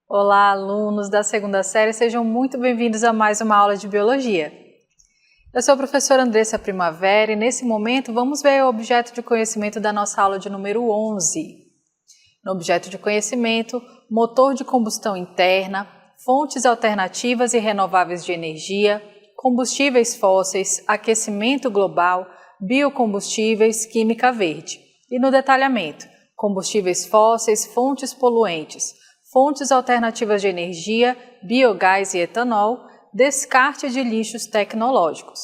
Olá, alunos da segunda série, sejam muito bem-vindos a mais uma aula de Biologia. Eu sou a professora Andressa Primavera e nesse momento vamos ver o objeto de conhecimento da nossa aula de número 11. No objeto de conhecimento, motor de combustão interna, fontes alternativas e renováveis de energia, combustíveis fósseis, aquecimento global, biocombustíveis, química verde. E no detalhamento, combustíveis fósseis, fontes poluentes, fontes alternativas de energia, biogás e etanol, descarte de lixos tecnológicos.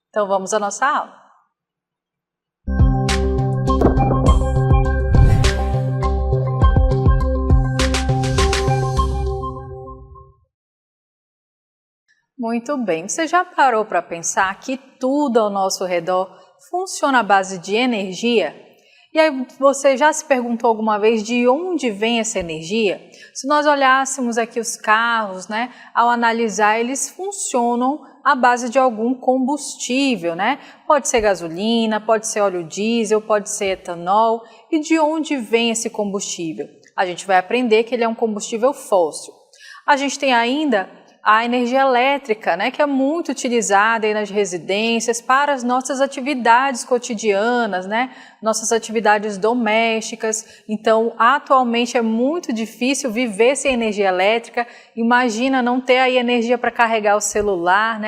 Então vamos à nossa aula. Muito bem, você já parou para pensar que tudo ao nosso redor funciona à base de energia? E aí você já se perguntou alguma vez de onde vem essa energia? Se nós olhássemos aqui os carros, ao analisar, eles funcionam à base de algum combustível, Pode ser gasolina, pode ser óleo diesel, pode ser etanol. E de onde vem esse combustível? A gente vai aprender que ele é um combustível fóssil. A gente tem ainda a energia elétrica, que é muito utilizada aí nas residências para as nossas atividades cotidianas, nossas atividades domésticas. Então, atualmente é muito difícil viver sem energia elétrica. Imagina não ter aí energia para carregar o celular,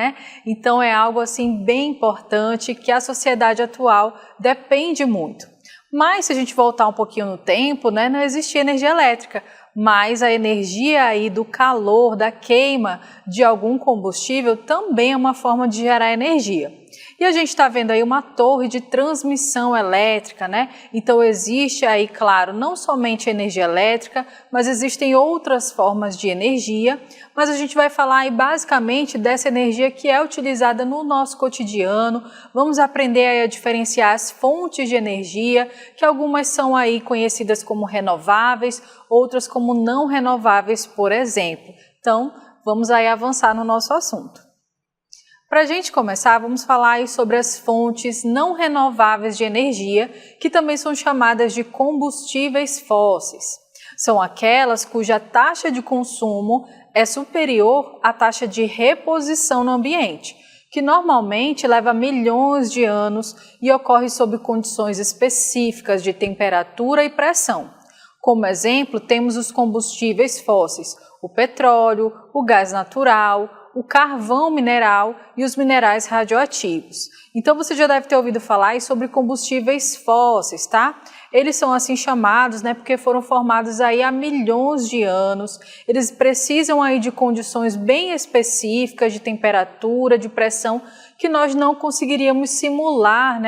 Então, é algo assim bem importante que a sociedade atual depende muito. Mas se a gente voltar um pouquinho no tempo, não existia energia elétrica. Mas a energia aí do calor, da queima de algum combustível também é uma forma de gerar energia. E a gente está vendo aí uma torre de transmissão elétrica, Então existe aí, claro, não somente energia elétrica, mas existem outras formas de energia, mas a gente vai falar aí basicamente dessa energia que é utilizada no nosso cotidiano. Vamos aprender aí a diferenciar as fontes de energia, que algumas são aí conhecidas como renováveis, outras como não renováveis, por exemplo. Então, vamos aí avançar no nosso assunto. Para a gente começar, vamos falar aí sobre as fontes não renováveis de energia, que também são chamadas de combustíveis fósseis. São aquelas cuja taxa de consumo é superior à taxa de reposição no ambiente, que normalmente leva milhões de anos e ocorre sob condições específicas de temperatura e pressão. Como exemplo, temos os combustíveis fósseis, o petróleo, o gás natural, o carvão mineral e os minerais radioativos. Então você já deve ter ouvido falar sobre combustíveis fósseis, Eles são assim chamados, porque foram formados aí há milhões de anos. Eles precisam aí de condições bem específicas de temperatura, de pressão, que nós não conseguiríamos simular,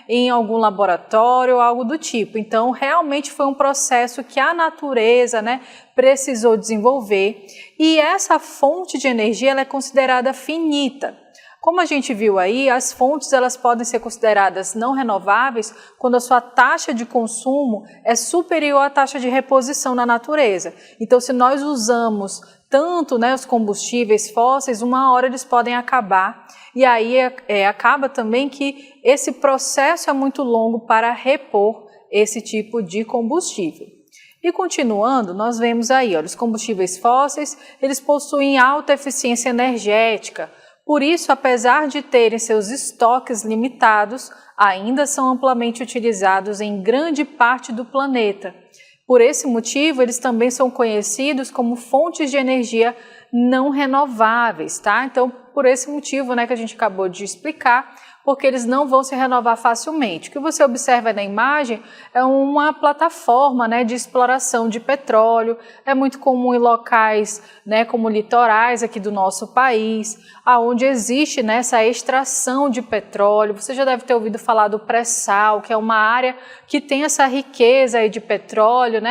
em algum laboratório ou algo do tipo. Então, realmente foi um processo que a natureza, precisou desenvolver. E essa fonte de energia ela é considerada finita. Como a gente viu aí, as fontes elas podem ser consideradas não renováveis quando a sua taxa de consumo é superior à taxa de reposição na natureza. Então, se nós usamos tanto os combustíveis fósseis, uma hora eles podem acabar. E aí acaba também que esse processo é muito longo para repor esse tipo de combustível. E continuando, nós vemos aí, os combustíveis fósseis, eles possuem alta eficiência energética. Por isso, apesar de terem seus estoques limitados, ainda são amplamente utilizados em grande parte do planeta. Por esse motivo, eles também são conhecidos como fontes de energia não renováveis, Então, por esse motivo, que a gente acabou de explicar, porque eles não vão se renovar facilmente. O que você observa na imagem é uma plataforma de exploração de petróleo. É muito comum em locais como litorais aqui do nosso país, onde existe essa extração de petróleo. Você já deve ter ouvido falar do pré-sal, que é uma área que tem essa riqueza aí de petróleo,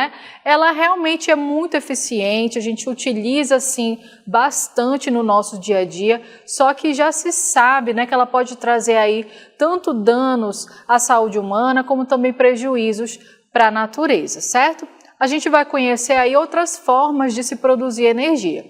Ela realmente é muito eficiente, a gente utiliza assim bastante no nosso dia a dia, só que já se sabe que ela pode trazer aí tanto danos à saúde humana como também prejuízos para a natureza, certo? A gente vai conhecer aí outras formas de se produzir energia.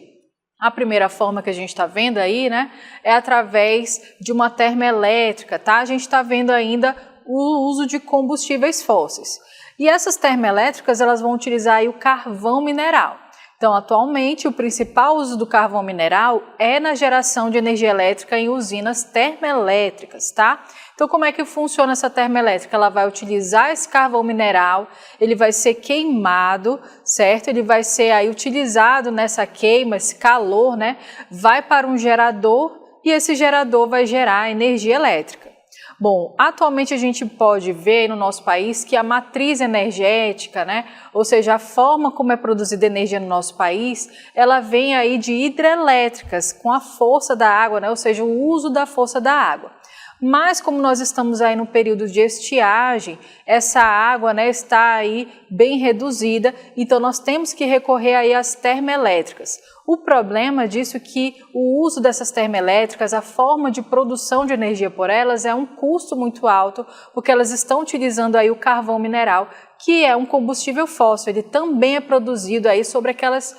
A primeira forma que a gente está vendo aí, né, é através de uma termoelétrica, tá? A gente está vendo ainda o uso de combustíveis fósseis. E essas termoelétricas, elas vão utilizar aí o carvão mineral. Então, atualmente, o principal uso do carvão mineral é na geração de energia elétrica em usinas termoelétricas, tá? Então, como é que funciona essa termoelétrica? Ela vai utilizar esse carvão mineral, ele vai ser queimado, certo? Ele vai ser aí utilizado nessa queima, esse calor, né? Vai para um gerador e esse gerador vai gerar energia elétrica. Bom, atualmente a gente pode ver no nosso país que a matriz energética, né, ou seja, a forma como é produzida energia no nosso país, ela vem aí de hidrelétricas, com a força da água, né, ou seja, o uso da força da água. Mas como nós estamos aí no período de estiagem, essa água, né, está aí bem reduzida, então nós temos que recorrer aí às termoelétricas. O problema disso é que o uso dessas termoelétricas, a forma de produção de energia por elas é um custo muito alto, porque elas estão utilizando aí o carvão mineral, que é um combustível fóssil. Ele também é produzido aí sobre aquelas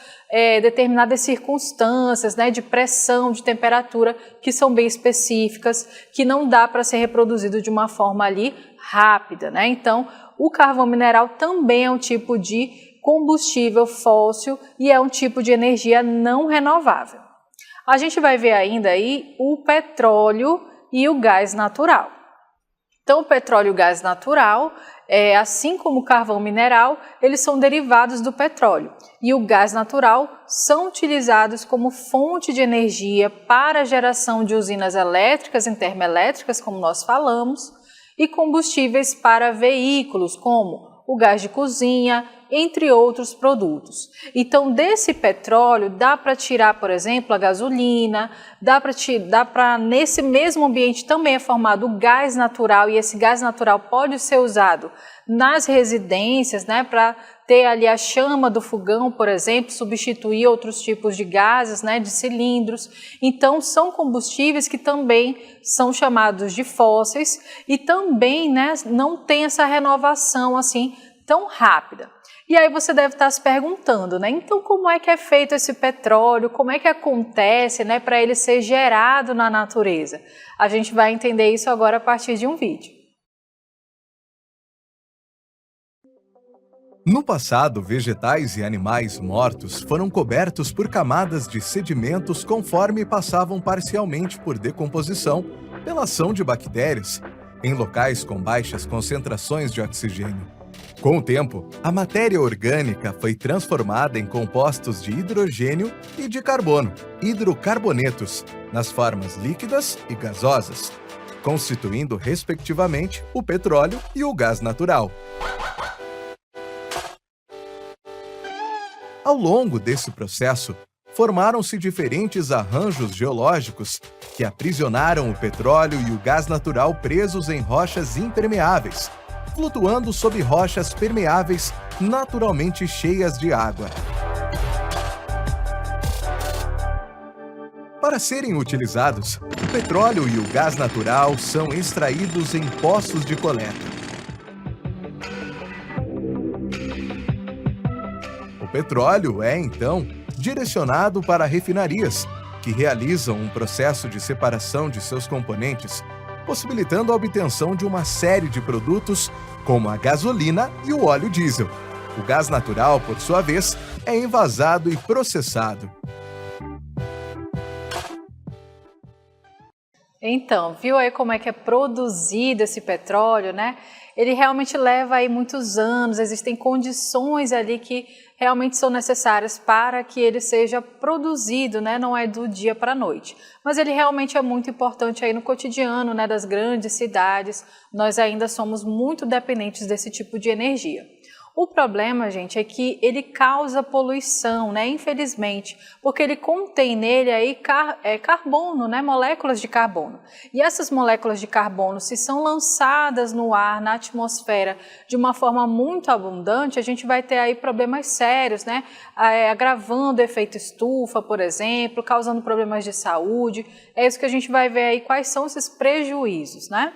determinadas circunstâncias, né, de pressão, de temperatura, que são bem específicas, que não dá para ser reproduzido de uma forma ali rápida, né? Então, o carvão mineral também é um tipo de combustível fóssil e é um tipo de energia não renovável. A gente vai ver ainda aí o petróleo e o gás natural. Então, o petróleo e o gás natural, assim como o carvão mineral, eles são derivados do petróleo. E o gás natural são utilizados como fonte de energia para a geração de usinas elétricas e termoelétricas, como nós falamos, e combustíveis para veículos, como o gás de cozinha, entre outros produtos. Então, desse petróleo, dá para tirar, por exemplo, a gasolina, dá para nesse mesmo ambiente também é formado o gás natural, e esse gás natural pode ser usado nas residências, né, para ter ali a chama do fogão, por exemplo, substituir outros tipos de gases, né, de cilindros. Então, são combustíveis que também são chamados de fósseis e também, né, não tem essa renovação assim tão rápida. E aí você deve estar se perguntando, né? Então, como é que é feito esse petróleo? Como é que acontece, né, para ele ser gerado na natureza? A gente vai entender isso agora a partir de um vídeo. No passado, vegetais e animais mortos foram cobertos por camadas de sedimentos conforme passavam parcialmente por decomposição pela ação de bactérias em locais com baixas concentrações de oxigênio. Com o tempo, a matéria orgânica foi transformada em compostos de hidrogênio e de carbono, hidrocarbonetos, nas formas líquidas e gasosas, constituindo, respectivamente, o petróleo e o gás natural. Ao longo desse processo, formaram-se diferentes arranjos geológicos que aprisionaram o petróleo e o gás natural presos em rochas impermeáveis, flutuando sob rochas permeáveis naturalmente cheias de água. Para serem utilizados, o petróleo e o gás natural são extraídos em poços de coleta. O petróleo é, então, direcionado para refinarias, que realizam um processo de separação de seus componentes, possibilitando a obtenção de uma série de produtos, como a gasolina e o óleo diesel. O gás natural, por sua vez, é envasado e processado. Então, viu aí como é que é produzido esse petróleo, né? Ele realmente leva aí muitos anos, existem condições ali que realmente são necessárias para que ele seja produzido, né? Não é do dia para a noite. Mas ele realmente é muito importante aí no cotidiano, né, das grandes cidades. Nós ainda somos muito dependentes desse tipo de energia. O problema, gente, é que ele causa poluição, né? Infelizmente, porque ele contém nele aí carbono, né? Moléculas de carbono. E essas moléculas de carbono, se são lançadas no ar, na atmosfera, de uma forma muito abundante, a gente vai ter aí problemas sérios, né? Agravando o efeito estufa, por exemplo, causando problemas de saúde. É isso que a gente vai ver aí, quais são esses prejuízos, né?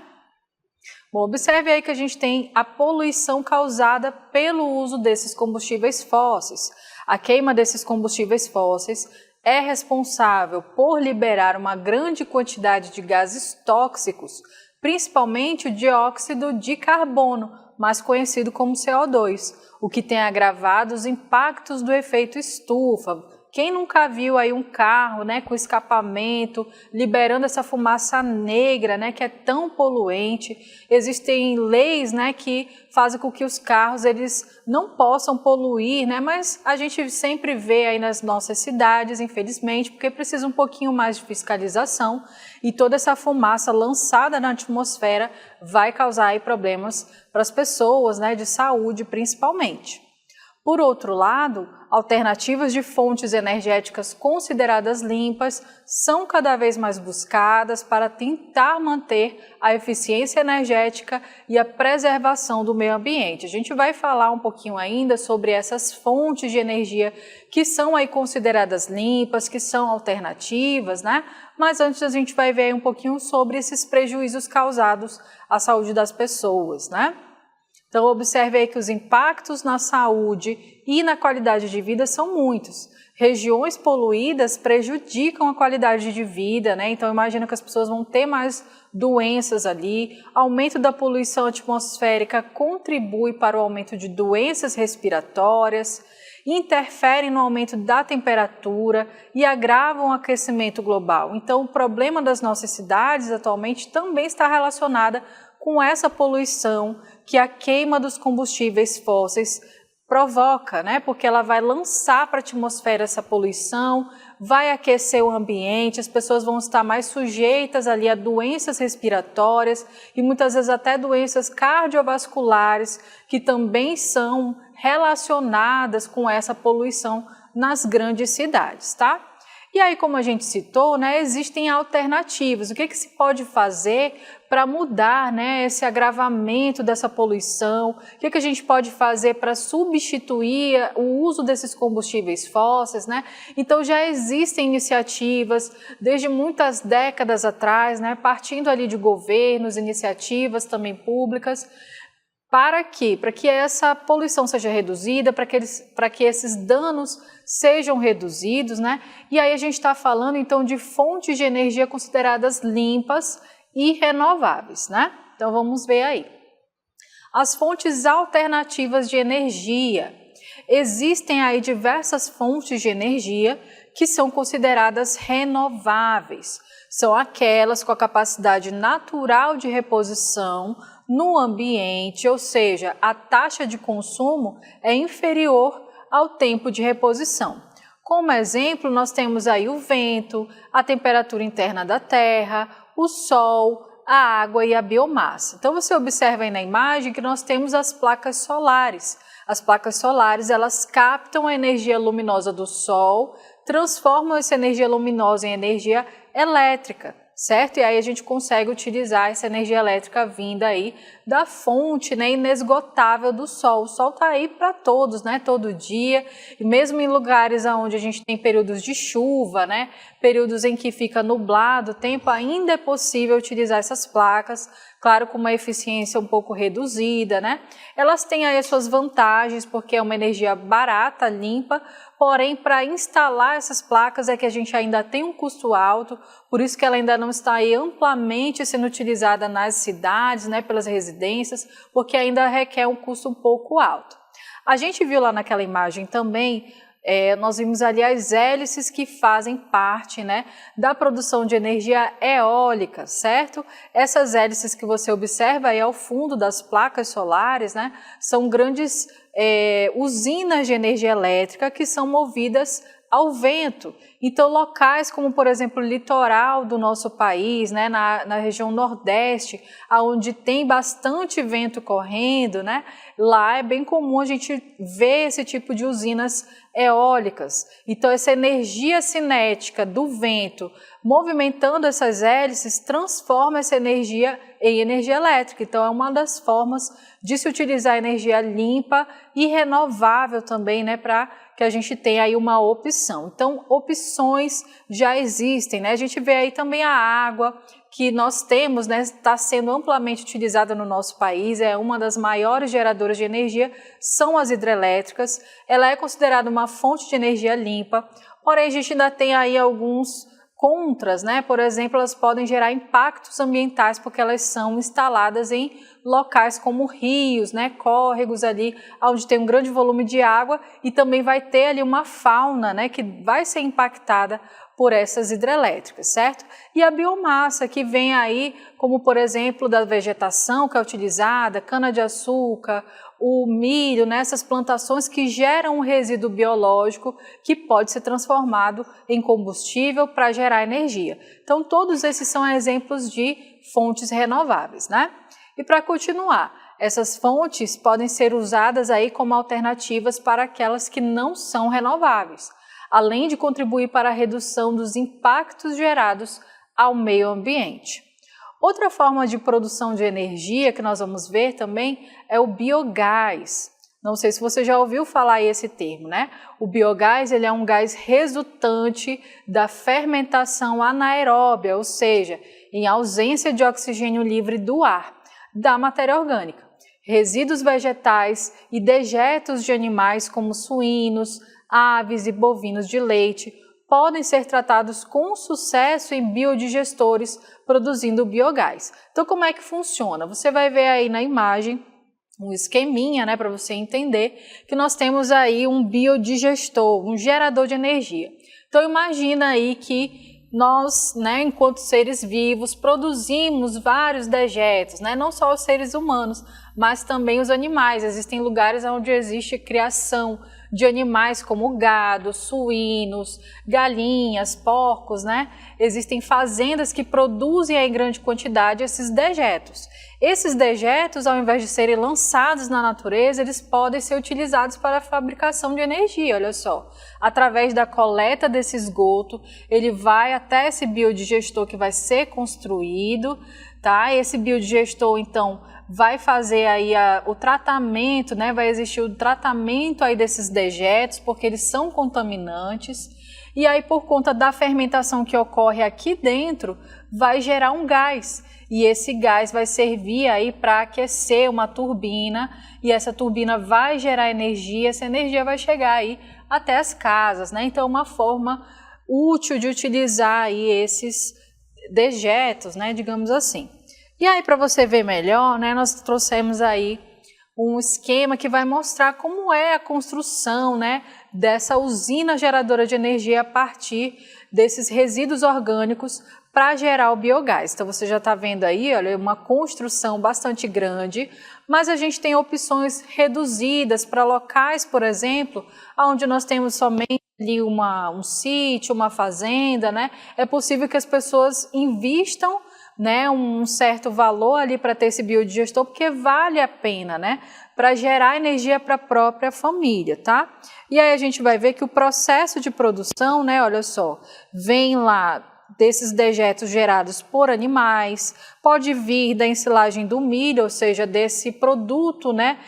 Bom, observe aí que a gente tem a poluição causada pelo uso desses combustíveis fósseis. A queima desses combustíveis fósseis é responsável por liberar uma grande quantidade de gases tóxicos, principalmente o dióxido de carbono, mais conhecido como CO2, o que tem agravado os impactos do efeito estufa. Quem nunca viu aí um carro, né, com escapamento, liberando essa fumaça negra, né, que é tão poluente? Existem leis, né, que fazem com que os carros eles não possam poluir, né, mas a gente sempre vê aí nas nossas cidades, infelizmente, porque precisa um pouquinho mais de fiscalização e toda essa fumaça lançada na atmosfera vai causar aí problemas para as pessoas, né, de saúde principalmente. Por outro lado, alternativas de fontes energéticas consideradas limpas são cada vez mais buscadas para tentar manter a eficiência energética e a preservação do meio ambiente. A gente vai falar um pouquinho ainda sobre essas fontes de energia que são aí consideradas limpas, que são alternativas, né? Mas antes a gente vai ver aí um pouquinho sobre esses prejuízos causados à saúde das pessoas, né? Então, observe aí que os impactos na saúde e na qualidade de vida são muitos. Regiões poluídas prejudicam a qualidade de vida, né? Então, imagina que as pessoas vão ter mais doenças ali. Aumento da poluição atmosférica contribui para o aumento de doenças respiratórias, interferem no aumento da temperatura e agravam o aquecimento global. Então, o problema das nossas cidades atualmente também está relacionado com essa poluição que a queima dos combustíveis fósseis provoca, né? Porque ela vai lançar para a atmosfera essa poluição, vai aquecer o ambiente, as pessoas vão estar mais sujeitas ali a doenças respiratórias e muitas vezes até doenças cardiovasculares que também são relacionadas com essa poluição nas grandes cidades, tá? E aí, como a gente citou, né, existem alternativas. O que se pode fazer para mudar, né, esse agravamento dessa poluição? O que a gente pode fazer para substituir o uso desses combustíveis fósseis, né? Então, já existem iniciativas desde muitas décadas atrás, né, partindo ali de governos, iniciativas também públicas. Para quê? Para que essa poluição seja reduzida, para que esses danos sejam reduzidos, né? E aí a gente está falando então de fontes de energia consideradas limpas e renováveis, né? Então vamos ver aí. As fontes alternativas de energia. Existem aí diversas fontes de energia que são consideradas renováveis. São aquelas com a capacidade natural de reposição no ambiente, ou seja, a taxa de consumo é inferior ao tempo de reposição. Como exemplo, nós temos aí o vento, a temperatura interna da terra, o sol, a água e a biomassa. Então você observa aí na imagem que nós temos as placas solares. As placas solares, elas captam a energia luminosa do sol, transformam essa energia luminosa em energia elétrica, certo? E aí a gente consegue utilizar essa energia elétrica vinda aí da fonte, né, inesgotável do sol. O sol está aí para todos, né, todo dia, e mesmo em lugares onde a gente tem períodos de chuva, né, períodos em que fica nublado o tempo, ainda é possível utilizar essas placas, claro, com uma eficiência um pouco reduzida, né? Elas têm aí as suas vantagens, porque é uma energia barata, limpa, porém, para instalar essas placas é que a gente ainda tem um custo alto, por isso que ela ainda não está aí amplamente sendo utilizada nas cidades, né, pelas residências, porque ainda requer um custo um pouco alto. A gente viu lá naquela imagem também, nós vimos ali as hélices que fazem parte, né, da produção de energia eólica, certo? Essas hélices que você observa aí ao fundo das placas solares, né, são grandes usinas de energia elétrica que são movidas ao vento. Então, locais como, por exemplo, o litoral do nosso país, né, na região nordeste, onde tem bastante vento correndo, né, lá é bem comum a gente ver esse tipo de usinas eólicas. Então, essa energia cinética do vento movimentando essas hélices transforma essa energia em energia elétrica. Então, é uma das formas de se utilizar energia limpa e renovável também, né, para que a gente tenha aí uma opção. Então, opções já existem, né? A gente vê aí também a água, que nós temos, né, está sendo amplamente utilizada no nosso país, é uma das maiores geradoras de energia, são as hidrelétricas. Ela é considerada uma fonte de energia limpa, porém a gente ainda tem aí alguns contras, né? Por exemplo, elas podem gerar impactos ambientais porque elas são instaladas em locais como rios, né? Córregos ali, onde tem um grande volume de água e também vai ter ali uma fauna, né? Que vai ser impactada por essas hidrelétricas, certo? E a biomassa que vem aí, como por exemplo da vegetação que é utilizada, cana-de-açúcar, o milho, nessas plantações que geram um resíduo biológico que pode ser transformado em combustível para gerar energia. Então todos esses são exemplos de fontes renováveis, né? E para continuar, essas fontes podem ser usadas aí como alternativas para aquelas que não são renováveis, além de contribuir para a redução dos impactos gerados ao meio ambiente. Outra forma de produção de energia que nós vamos ver também é o biogás. Não sei se você já ouviu falar esse termo, né? O biogás ele é um gás resultante da fermentação anaeróbia, ou seja, em ausência de oxigênio livre do ar, da matéria orgânica. Resíduos vegetais e dejetos de animais como suínos, aves e bovinos de leite podem ser tratados com sucesso em biodigestores produzindo biogás. Então como é que funciona? Você vai ver aí na imagem um esqueminha, né, para você entender que nós temos aí um biodigestor, um gerador de energia. Então imagina aí que nós, né, enquanto seres vivos, produzimos vários dejetos, né, não só os seres humanos, mas também os animais. Existem lugares onde existe criação de animais como gado, suínos, galinhas, porcos, né? Existem fazendas que produzem em grande quantidade esses dejetos. Esses dejetos, ao invés de serem lançados na natureza, eles podem ser utilizados para a fabricação de energia, olha só. Através da coleta desse esgoto, ele vai até esse biodigestor que vai ser construído, tá? Esse biodigestor, então, vai fazer aí o tratamento, né? Vai existir o tratamento aí desses dejetos, porque eles são contaminantes. E aí, por conta da fermentação que ocorre aqui dentro, vai gerar um gás. E esse gás vai servir aí para aquecer uma turbina, e essa turbina vai gerar energia, essa energia vai chegar aí até as casas, né? Então, é uma forma útil de utilizar aí esses dejetos, né? Digamos assim. E aí, para você ver melhor, né, nós trouxemos aí um esquema que vai mostrar como é a construção, né, dessa usina geradora de energia a partir desses resíduos orgânicos para gerar o biogás. Então, você já está vendo aí, olha, uma construção bastante grande, mas a gente tem opções reduzidas para locais, por exemplo, onde nós temos somente ali um sítio, uma fazenda, né? É possível que as pessoas invistam, né, um certo valor ali para ter esse biodigestor, porque vale a pena, né, para gerar energia para a própria família, tá? E aí a gente vai ver que o processo de produção, né, olha só, vem lá desses dejetos gerados por animais, pode vir da ensilagem do milho, ou seja, desse produto, né,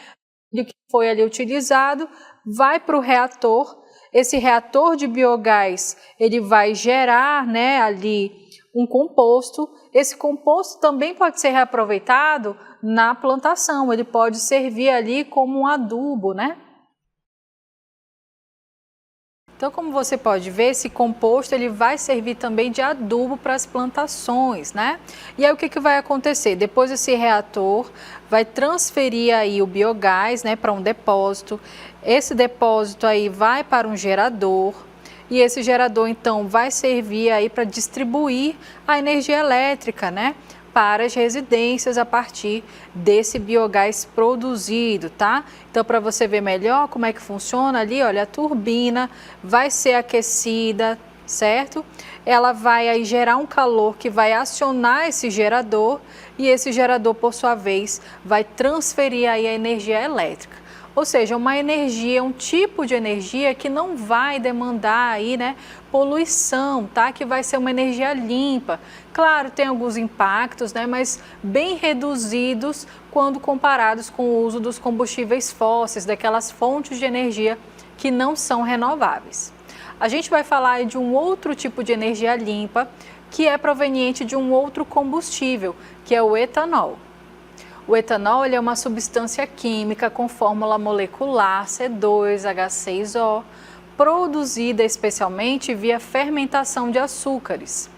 que foi ali utilizado, vai para o reator. Esse reator de biogás, ele vai gerar, né, ali um composto. Esse composto também pode ser reaproveitado na plantação, ele pode servir ali como um adubo, né? Então, como você pode ver, esse composto ele vai servir também de adubo para as plantações, né? E aí o que vai acontecer? Depois esse reator vai transferir aí o biogás, né, para um depósito. Esse depósito aí vai para um gerador. E esse gerador, então, vai servir aí para distribuir a energia elétrica, né, para as residências a partir desse biogás produzido, tá? Então, para você ver melhor como é que funciona ali, olha, a turbina vai ser aquecida, certo? Ela vai aí gerar um calor que vai acionar esse gerador e esse gerador, por sua vez, vai transferir aí a energia elétrica. Ou seja, uma energia, um tipo de energia que não vai demandar aí, né, poluição, tá? Que vai ser uma energia limpa. Claro, tem alguns impactos, né, mas bem reduzidos quando comparados com o uso dos combustíveis fósseis, daquelas fontes de energia que não são renováveis. A gente vai falar de um outro tipo de energia limpa, que é proveniente de um outro combustível, que é o etanol. O etanol ele é uma substância química com fórmula molecular C2H6O, produzida especialmente via fermentação de açúcares.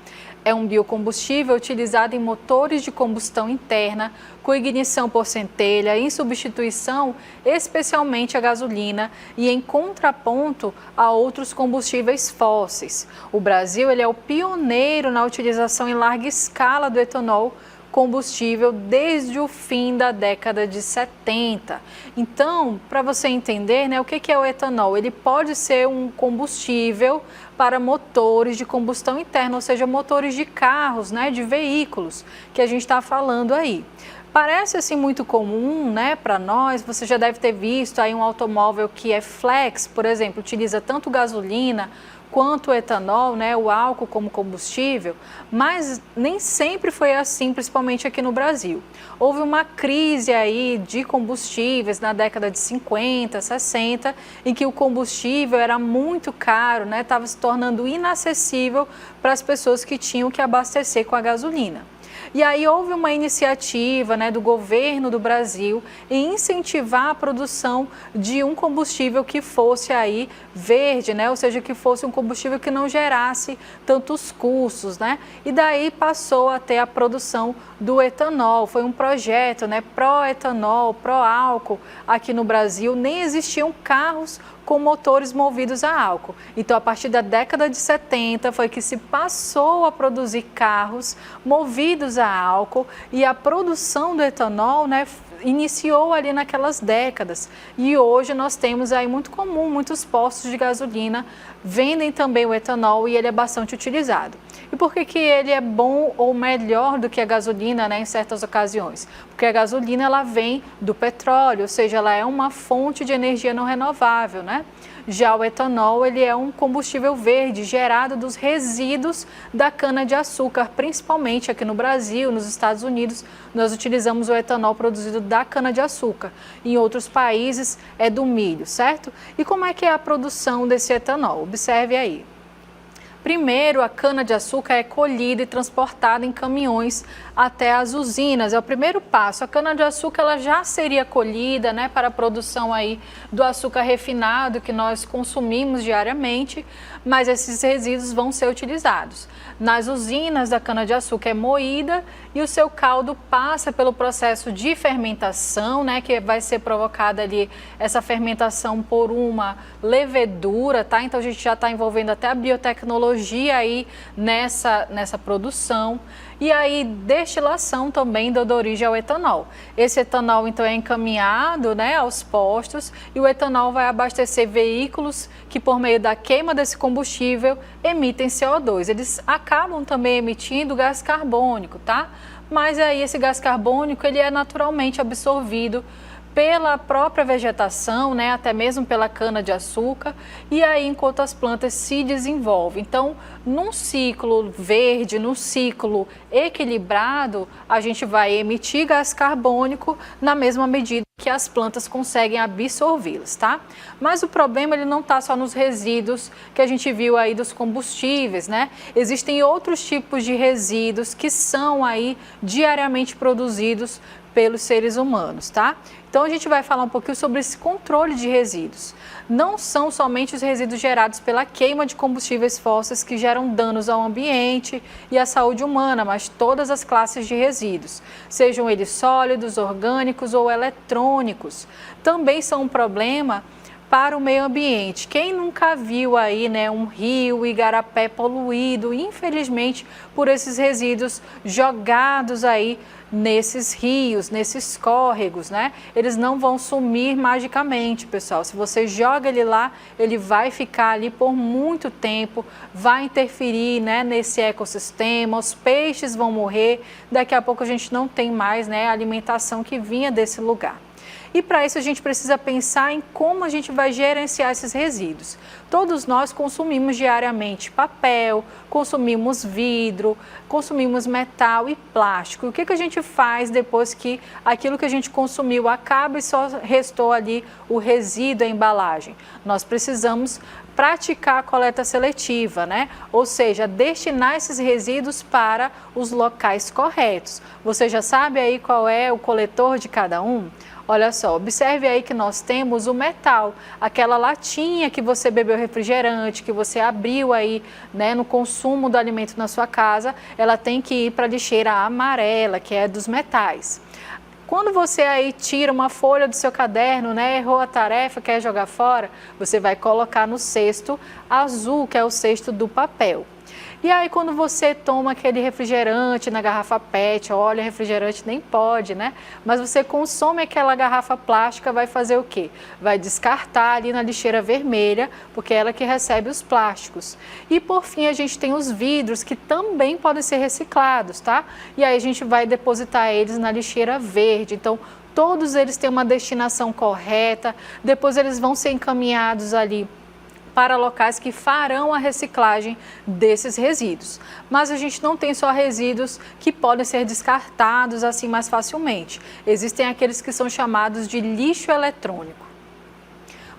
É um biocombustível utilizado em motores de combustão interna, com ignição por centelha, em substituição especialmente à gasolina e em contraponto a outros combustíveis fósseis. O Brasil ele é o pioneiro na utilização em larga escala do etanol combustível desde o fim da década de 70. Então, para você entender, né, o que é o etanol? Ele pode ser um combustível para motores de combustão interna, ou seja, motores de carros, né, de veículos, que a gente está falando aí. Parece assim muito comum, né, para nós, você já deve ter visto aí um automóvel que é flex, por exemplo, utiliza tanto gasolina quanto o etanol, né, o álcool como combustível, mas nem sempre foi assim, principalmente aqui no Brasil. Houve uma crise aí de combustíveis na década de 50, 60, em que o combustível era muito caro, né, estava se tornando inacessível para as pessoas que tinham que abastecer com a gasolina. E aí houve uma iniciativa, né, do governo do Brasil em incentivar a produção de um combustível que fosse aí verde, né, ou seja, que fosse um combustível que não gerasse tantos custos, né? E daí passou a ter a produção do etanol. Foi um projeto, né, pró-etanol, pró-álcool aqui no Brasil. Nem existiam carros com motores movidos a álcool. Então, a partir da década de 70 foi que se passou a produzir carros movidos a álcool e a produção do etanol, né, iniciou ali naquelas décadas. E hoje nós temos aí muito comum, muitos postos de gasolina vendem também o etanol e ele é bastante utilizado. E por que ele é bom ou melhor do que a gasolina, né, em certas ocasiões? Porque a gasolina ela vem do petróleo, ou seja, ela é uma fonte de energia não renovável, né? Já o etanol ele é um combustível verde gerado dos resíduos da cana-de-açúcar, principalmente aqui no Brasil, nos Estados Unidos, nós utilizamos o etanol produzido da cana-de-açúcar. Em outros países é do milho, certo? E como é que é a produção desse etanol? Observe aí. Primeiro, a cana-de-açúcar é colhida e transportada em caminhões até as usinas. É o primeiro passo. A cana-de-açúcar ela já seria colhida, né, para a produção aí do açúcar refinado que nós consumimos diariamente, mas esses resíduos vão ser utilizados. Nas usinas, da cana-de-açúcar é moída e o seu caldo passa pelo processo de fermentação, né, que vai ser provocada ali essa fermentação por uma levedura, tá? Então a gente já está envolvendo até a biotecnologia aí nessa produção. E aí, destilação também dando origem ao etanol. Esse etanol, então, é encaminhado, né, aos postos e o etanol vai abastecer veículos que, por meio da queima desse combustível, emitem CO2. Eles acabam também emitindo gás carbônico, tá? Mas aí esse gás carbônico, ele é naturalmente absorvido pela própria vegetação, né, até mesmo pela cana-de-açúcar, e aí enquanto as plantas se desenvolvem. Então, num ciclo verde, num ciclo equilibrado, a gente vai emitir gás carbônico na mesma medida que as plantas conseguem absorvê-los, tá? Mas o problema ele não está só nos resíduos que a gente viu aí dos combustíveis, né? Existem outros tipos de resíduos que são aí diariamente produzidos pelos seres humanos, tá? Então a gente vai falar um pouquinho sobre esse controle de resíduos. Não são somente os resíduos gerados pela queima de combustíveis fósseis que geram danos ao ambiente e à saúde humana, mas todas as classes de resíduos, sejam eles sólidos, orgânicos ou eletrônicos, também são um problema para o meio ambiente. Quem nunca viu aí, né, um rio, igarapé poluído, infelizmente, por esses resíduos jogados aí nesses rios, nesses córregos, né? Eles não vão sumir magicamente, pessoal. Se você joga ele lá, ele vai ficar ali por muito tempo, vai interferir, né, nesse ecossistema, os peixes vão morrer, daqui a pouco a gente não tem mais, né, a alimentação que vinha desse lugar. E para isso a gente precisa pensar em como a gente vai gerenciar esses resíduos. Todos nós consumimos diariamente papel, consumimos vidro, consumimos metal e plástico. O que a gente faz depois que aquilo que a gente consumiu acaba e só restou ali o resíduo, a embalagem? Nós precisamos praticar a coleta seletiva, né? Ou seja, destinar esses resíduos para os locais corretos. Você já sabe aí qual é o coletor de cada um? Olha só, observe aí que nós temos o metal, aquela latinha que você bebeu refrigerante, que você abriu aí, né, no consumo do alimento na sua casa, ela tem que ir para a lixeira amarela, que é dos metais. Quando você aí tira uma folha do seu caderno, né, errou a tarefa, quer jogar fora, você vai colocar no cesto azul, que é o cesto do papel. E aí quando você toma aquele refrigerante na garrafa PET, olha, refrigerante nem pode, né? Mas você consome aquela garrafa plástica, vai fazer o quê? Vai descartar ali na lixeira vermelha, porque é ela que recebe os plásticos. E por fim a gente tem os vidros, que também podem ser reciclados, tá? E aí a gente vai depositar eles na lixeira verde. Então, todos eles têm uma destinação correta, depois eles vão ser encaminhados ali para locais que farão a reciclagem desses resíduos. Mas a gente não tem só resíduos que podem ser descartados assim mais facilmente. Existem aqueles que são chamados de lixo eletrônico.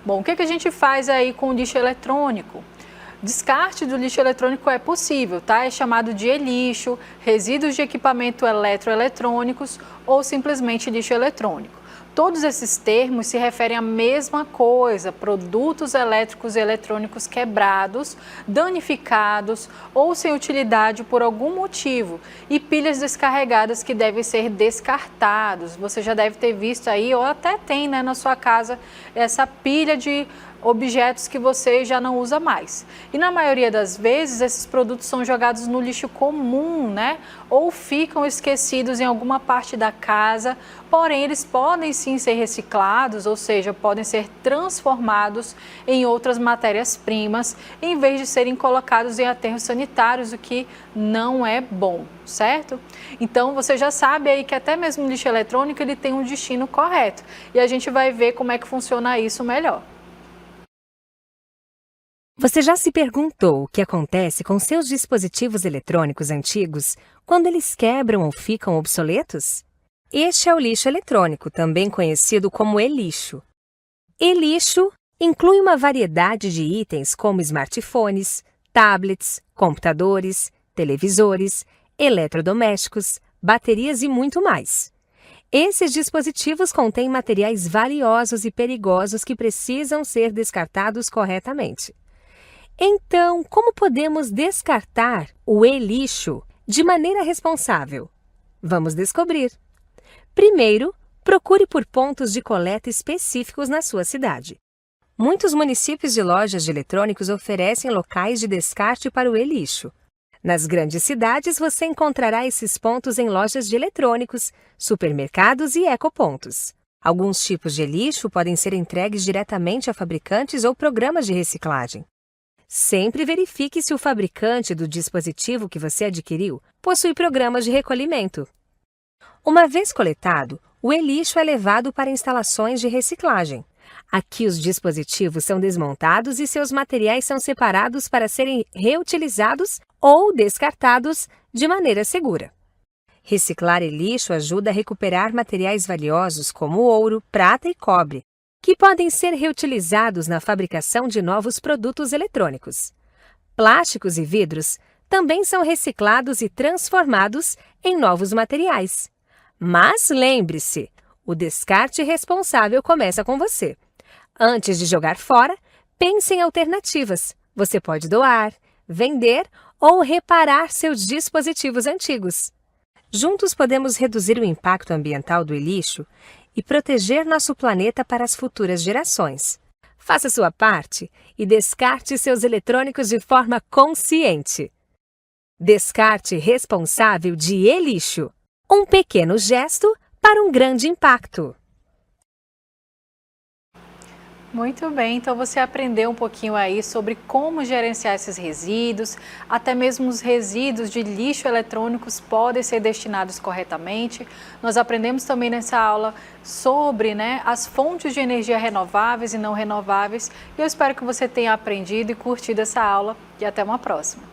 Bom, o que a gente faz aí com o lixo eletrônico? Descarte do lixo eletrônico é possível, tá? É chamado de e-lixo, resíduos de equipamento eletroeletrônicos ou simplesmente lixo eletrônico. Todos esses termos se referem à mesma coisa, produtos elétricos e eletrônicos quebrados, danificados ou sem utilidade por algum motivo e pilhas descarregadas que devem ser descartados. Você já deve ter visto aí, ou até tem, né, na sua casa, essa pilha de objetos que você já não usa mais. E na maioria das vezes esses produtos são jogados no lixo comum, né? Ou ficam esquecidos em alguma parte da casa, porém eles podem sim ser reciclados, ou seja, podem ser transformados em outras matérias-primas, em vez de serem colocados em aterros sanitários, o que não é bom, certo? Então você já sabe aí que até mesmo o lixo eletrônico ele tem um destino correto, e a gente vai ver como é que funciona isso melhor. Você já se perguntou o que acontece com seus dispositivos eletrônicos antigos quando eles quebram ou ficam obsoletos? Este é o lixo eletrônico, também conhecido como e-lixo. E-lixo inclui uma variedade de itens como smartphones, tablets, computadores, televisores, eletrodomésticos, baterias e muito mais. Esses dispositivos contêm materiais valiosos e perigosos que precisam ser descartados corretamente. Então, como podemos descartar o e-lixo de maneira responsável? Vamos descobrir. Primeiro, procure por pontos de coleta específicos na sua cidade. Muitos municípios e lojas de eletrônicos oferecem locais de descarte para o e-lixo. Nas grandes cidades, você encontrará esses pontos em lojas de eletrônicos, supermercados e ecopontos. Alguns tipos de e-lixo podem ser entregues diretamente a fabricantes ou programas de reciclagem. Sempre verifique se o fabricante do dispositivo que você adquiriu possui programas de recolhimento. Uma vez coletado, o e-lixo é levado para instalações de reciclagem. Aqui os dispositivos são desmontados e seus materiais são separados para serem reutilizados ou descartados de maneira segura. Reciclar e-lixo ajuda a recuperar materiais valiosos como ouro, prata e cobre, que podem ser reutilizados na fabricação de novos produtos eletrônicos. Plásticos e vidros também são reciclados e transformados em novos materiais. Mas lembre-se, o descarte responsável começa com você. Antes de jogar fora, pense em alternativas. Você pode doar, vender ou reparar seus dispositivos antigos. Juntos podemos reduzir o impacto ambiental do e-lixo e proteger nosso planeta para as futuras gerações. Faça sua parte e descarte seus eletrônicos de forma consciente. Descarte responsável de e-lixo. Um pequeno gesto para um grande impacto. Muito bem, então você aprendeu um pouquinho aí sobre como gerenciar esses resíduos, até mesmo os resíduos de lixo eletrônicos podem ser destinados corretamente. Nós aprendemos também nessa aula sobre, as fontes de energia renováveis e não renováveis. E eu espero que você tenha aprendido e curtido essa aula e até uma próxima.